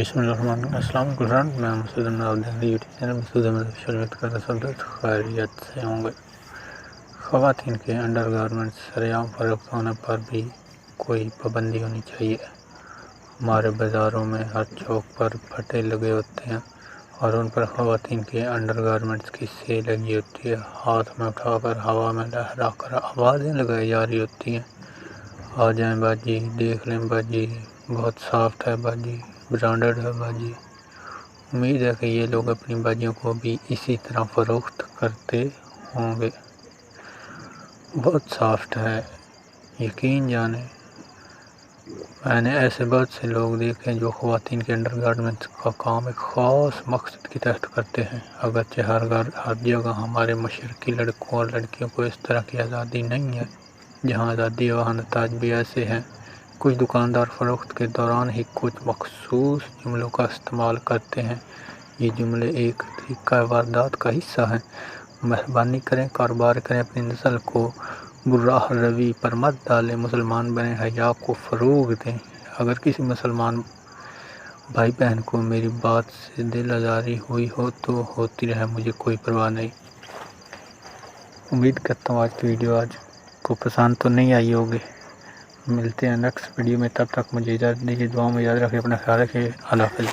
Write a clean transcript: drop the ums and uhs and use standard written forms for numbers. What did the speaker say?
بسم اللہ الرحمن الرحیم۔ السلام علیکم فرینڈ، میں مسعود احمد، آپ دیکھ رہے ہیں یوٹیوب چینل مسعود احمد آفیشیل۔ امید کرتا ہوں سب خیریت سے ہوں گے۔ خواتین کے انڈر گارمنٹس سرعام فروخت ہونے پر بھی کوئی پابندی ہونی چاہیے۔ ہمارے بازاروں میں ہر چوک پر پھٹے لگے ہوتے ہیں اور ان پر خواتین کے انڈر گارمنٹس کی سیل لگی ہوتی ہے۔ ہاتھ میں اٹھا کر، ہوا میں لہرا کر آوازیں لگائی جا رہی ہوتی ہیں، آ جائیں باجی، دیکھ لیں باجی، بہت سافٹ ہے باجی، برانڈڈ ہے باجی۔ امید ہے کہ یہ لوگ اپنی باجیوں کو بھی اسی طرح فروخت کرتے ہوں گے۔ بہت سافٹ ہے، یقین جانیں۔ میں نے ایسے بہت سے لوگ دیکھے جو خواتین کے انڈر گارمنٹس کا کام ایک خاص مقصد کے تحت کرتے ہیں۔ اگرچہ ہر جگہ ہمارے مشرقی لڑکوں اور لڑکیوں کو اس طرح کی آزادی نہیں ہے، جہاں آزادی وہاں نتاج بھی ایسے ہیں۔ کچھ دکاندار فروخت کے دوران ہی کچھ مخصوص جملوں کا استعمال کرتے ہیں۔ یہ جملے ایک طریقہ واردات کا حصہ ہیں۔ مہربانی کریں، کاروبار کریں، اپنی نسل کو براہ روی پر مت ڈالیں، مسلمان بنیں، حیا کو فروغ دیں۔ اگر کسی مسلمان بھائی بہن کو میری بات سے دل آزاری ہوئی ہو تو ہوتی رہے، مجھے کوئی پرواہ نہیں۔ امید کرتا ہوں آج کی ویڈیو آپ کو پسند تو نہیں آئی ہوگی۔ ملتے ہیں نیکسٹ ویڈیو میں، تب تک مجھے اجازت دیجیے۔ دعاؤں میں یاد رکھیں، اپنا خیال رکھیں۔ اللہ حافظ۔